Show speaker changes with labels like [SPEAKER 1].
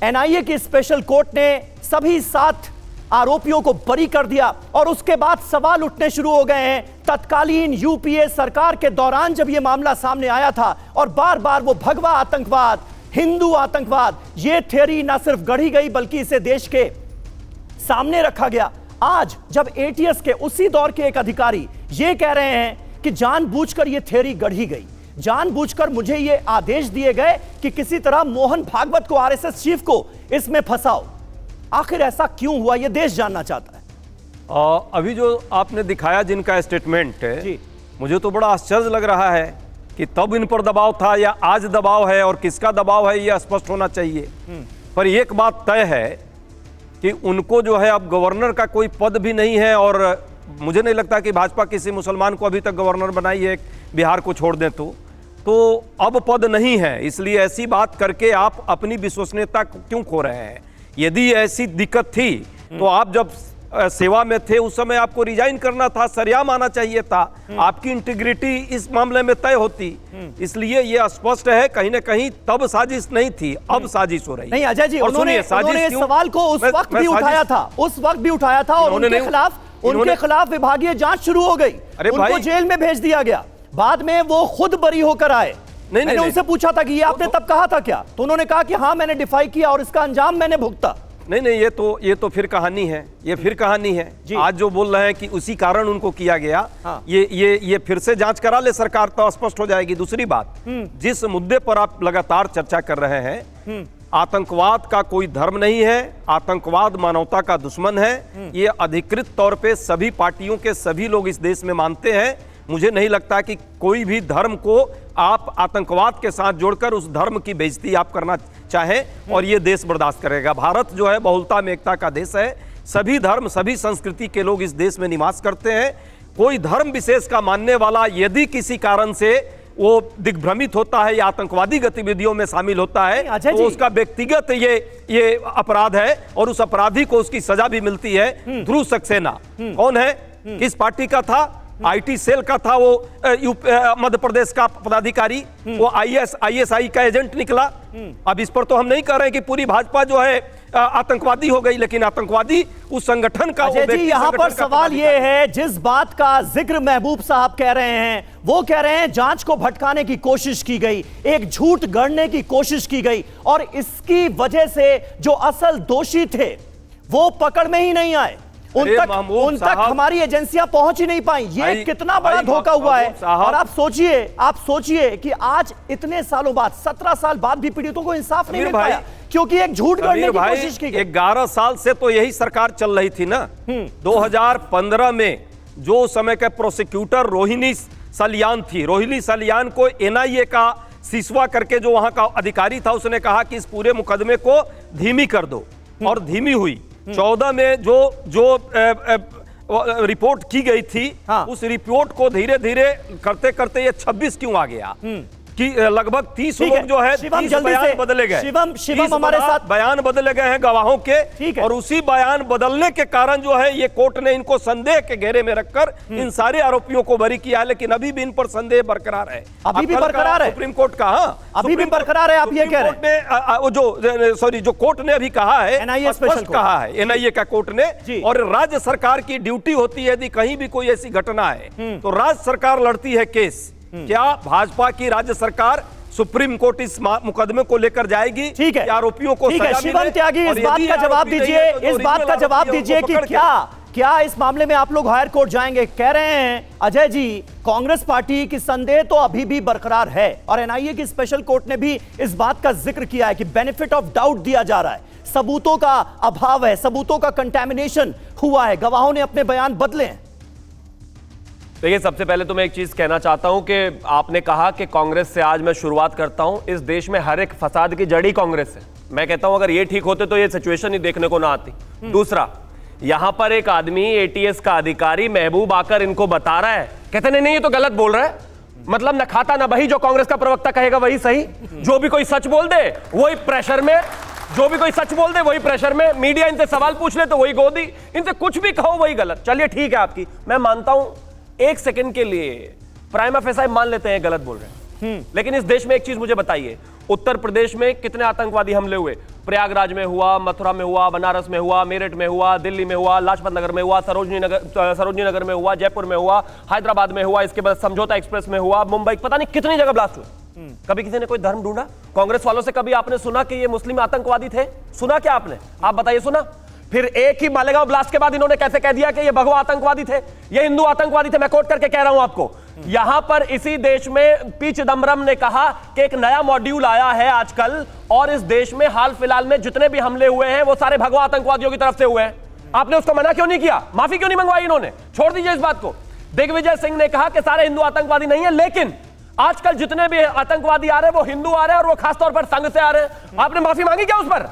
[SPEAKER 1] NIA की special court ने सभी 7 आरोपियों को बरी कर दिया और उसके बाद सवाल उठने शुरू हो गए हैं तत्कालीन यूपीए सरकार के दौरान जब यह मामला सामने आया था और बार बार वो भगवा आतंकवाद, हिंदू आतंकवाद, ये थ्योरी ना सिर्फ गढ़ी गई बल्कि इसे देश के सामने रखा गया। आज जब एटीएस के उसी दौर के एक अधिकारी ये कह रहे हैं कि जानबूझकर ये थ्योरी गढ़ी गई, जानबूझकर मुझे ये आदेश दिए गए कि किसी तरह मोहन भागवत को, आरएसएस चीफ को इसमें फंसाओ, आखिर ऐसा क्यों हुआ ये देश जानना चाहता है।
[SPEAKER 2] अभी जो आपने दिखाया जिनका स्टेटमेंट है, मुझे तो बड़ा आश्चर्य लग रहा है कि तब इन पर दबाव था या आज दबाव है और किसका दबाव है यह स्पष्ट होना चाहिए। पर एक बात तय है कि उनको जो है अब गवर्नर का कोई पद भी नहीं है और मुझे नहीं लगता कि भाजपा किसी मुसलमान को अभी तक गवर्नर बनाई है, बिहार को छोड़ दें तो अब पद नहीं है, इसलिए ऐसी बात करके आप अपनी विश्वसनीयता क्यों खो रहे हैं। यदि ऐसी दिक्कत थी तो आप जब सेवा में थे उस समय आपको रिजाइन करना था, सरेआम आना चाहिए था, आपकी इंटीग्रिटी इस मामले में तय होती। इसलिए यह स्पष्ट है कहीं ना कहीं तब साजिश नहीं थी, अब साजिश हो रही है।
[SPEAKER 1] नहीं अजय जी, उन्होंने सवाल को उस वक्त भी उठाया था, और उनके खिलाफ विभागीय जांच शुरू हो गई, उनको जेल में भेज दिया गया, बाद में वो खुद बरी होकर आए। मैंने उनसे पूछा था कि ये आपने तब कहा था क्या, तो उन्होंने कहा कि हाँ मैंने डिफाई किया और इसका अंजाम मैंने भुगता।
[SPEAKER 2] नहीं, ये तो फिर कहानी है, ये फिर कहानी है। आज जो बोल रहे हैं कि उसी कारण उनको किया गया, हाँ। ये फिर से जांच करा ले सरकार तो स्पष्ट हो जाएगी। दूसरी बात, जिस मुद्दे पर आप लगातार चर्चा कर रहे हैं, आतंकवाद का कोई धर्म नहीं है, आतंकवाद मानवता का दुश्मन है, ये अधिकृत तौर पे सभी पार्टियों के सभी लोग इस देश में मानते हैं। मुझे नहीं लगता कि कोई भी धर्म को आप आतंकवाद के साथ जोड़कर उस धर्म की बेइज्जती आप करना चाहें और ये देश बर्दाश्त करेगा। भारत जो है बहुलता में एकता का देश है, सभी धर्म सभी संस्कृति के लोग इस देश में निवास करते हैं। कोई धर्म विशेष का मानने वाला यदि किसी कारण से वो दिग्भ्रमित होता है या आतंकवादी गतिविधियों में शामिल होता है तो उसका व्यक्तिगत ये अपराध है और उस अपराधी को उसकी सजा भी मिलती है। ध्रुव सक्सेना कौन है, किस पार्टी का था, आईटी सेल का था, वो मध्य प्रदेश का पदाधिकारी, वो आईएसआई का एजेंट निकला। अब इस पर तो हम नहीं कह रहे कि पूरी भाजपा जो है आतंकवादी हो गई, लेकिन आतंकवादी उस संगठन का।
[SPEAKER 1] यहाँ पर सवाल ये है, जिस बात का जिक्र महबूब साहब कह रहे हैं, वो कह रहे हैं जांच को भटकाने की कोशिश की गई, एक झूठ गढ़ने की कोशिश की गई और इसकी वजह से जो असल दोषी थे वो पकड़ में ही नहीं आए, उन तक हमारी एजेंसियां पहुंच ही नहीं पाई। ये कितना बड़ा धोखा हुआ है। और आप सोचिए कि आज इतने सालों बाद, 17 साल बाद भी पीड़ितों को इंसाफ नहीं मिल पाया क्योंकि एक झूठ गढ़ने की कोशिश की गई।
[SPEAKER 2] 11 साल से तो यही सरकार चल रही थी ना। 2015 में जो समय के प्रोसिक्यूटर रोहिणी सलियान थी, रोहिणी सलियान को एनआईए का सिसवा करके जो वहां का अधिकारी था उसने कहा कि इस पूरे मुकदमे को धीमी कर दो और धीमी हुई। 14 में जो रिपोर्ट की गई थी, हाँ। उस रिपोर्ट को धीरे धीरे करते करते ये 26 क्यों आ गया कि लगभग 30 लोग जो है 30 बयान बदले गए।
[SPEAKER 1] शिवम हमारे साथ
[SPEAKER 2] बयान बदले गए हैं गवाहों के, और उसी बयान बदलने के कारण जो है ये कोर्ट ने इनको संदेह के घेरे में रखकर इन सारे आरोपियों को बरी किया है, लेकिन अभी भी इन पर संदेह बरकरार है।
[SPEAKER 1] अभी भी बरकरार है
[SPEAKER 2] सुप्रीम कोर्ट का, हाँ
[SPEAKER 1] अभी भी बरकरार है। आप ये कह रहे हैं
[SPEAKER 2] जो कोर्ट ने अभी कहा है,
[SPEAKER 1] एनआईए स्पेशल
[SPEAKER 2] कहा है, एनआईए का कोर्ट ने, और राज्य सरकार की ड्यूटी होती है यदि कहीं भी कोई ऐसी घटना है तो राज्य सरकार लड़ती है केस। क्या भाजपा की राज्य सरकार सुप्रीम कोर्ट इस मुकदमे को लेकर जाएगी?
[SPEAKER 1] ठीक है,
[SPEAKER 2] आरोपियों को सजा
[SPEAKER 1] शिवम त्यागी इस बात का जवाब दीजिए, इस बात का जवाब दीजिए कि क्या इस मामले में आप लोग हायर कोर्ट जाएंगे? कह रहे हैं अजय जी, कांग्रेस पार्टी की संदेह तो अभी भी बरकरार है और एनआईए की स्पेशल कोर्ट ने भी इस बात का जिक्र किया है कि बेनिफिट ऑफ डाउट दिया जा रहा है, सबूतों का अभाव है, सबूतों का कंटेमिनेशन हुआ है, गवाहों ने अपने बयान बदले हैं।
[SPEAKER 3] देखिए, सबसे पहले तो मैं एक चीज कहना चाहता हूं कि आपने कहा कि कांग्रेस से आज मैं शुरुआत करता हूं। इस देश में हर एक फसाद की जड़ी कांग्रेस है। मैं कहता हूं अगर ये ठीक होते तो ये सिचुएशन ही देखने को ना आती। दूसरा, यहां पर एक आदमी एटीएस का अधिकारी महबूब आकर इनको बता रहा है, कहते नहीं ये तो गलत बोल रहा है, मतलब न खाता ना बही, जो कांग्रेस का प्रवक्ता कहेगा वही सही, जो भी कोई सच बोल दे वही प्रेशर में, जो भी कोई सच बोल दे वही प्रेशर में, मीडिया इनसे सवाल पूछ ले तो वही गोदी, इनसे कुछ भी कहो वही गलत। चलिए ठीक है आपकी, मैं मानता हूं एक सेकंड के लिए प्राइमा फेसाई मान लेते हैं गलत बोल रहे हैं, लेकिन इस देश में एक चीज मुझे बताइए, उत्तर प्रदेश में कितने आतंकवादी हमले हुए? प्रयागराज में हुआ, मथुरा में हुआ, बनारस में हुआ, मेरठ में हुआ, दिल्ली में हुआ, लाजपत नगर में हुआ, सरोजनी नगर में हुआ, जयपुर में हुआ, हैदराबाद में हुआ, इसके बाद समझौता एक्सप्रेस में हुआ, मुंबई, पता नहीं कितनी जगह ब्लास्ट हुए। कभी किसी ने कोई धर्म ढूंढा? कांग्रेस वालों से कभी आपने सुना कि ये मुस्लिम आतंकवादी थे? सुना क्या आपने? आप बताइए, सुना? फिर एक ही मालेगांव ब्लास्ट के बाद इन्होंने कैसे कह दिया कि ये भगवा आतंकवादी थे, ये हिंदू आतंकवादी थे? मैं कोट करके कह रहा हूं आपको, यहां पर इसी देश में पी चिदम्बरम ने कहा कि एक नया मॉड्यूल आया है आजकल, और इस देश में हाल फिलहाल में जितने भी हमले हुए हैं वो सारे भगवा आतंकवादियों की तरफ से हुए हैं। आपने उसको मना क्यों नहीं किया? माफी क्यों नहीं मंगवाई इन्होंने? छोड़ दीजिए इस बात को। दिग्विजय सिंह ने कहा कि सारे हिंदू आतंकवादी नहीं है, लेकिन आजकल जितने भी आतंकवादी आ रहे हैं वो हिंदू आ रहे हैं, और वो खासतौर पर संघ से आ रहे हैं। आपने माफी मांगी क्या उस पर?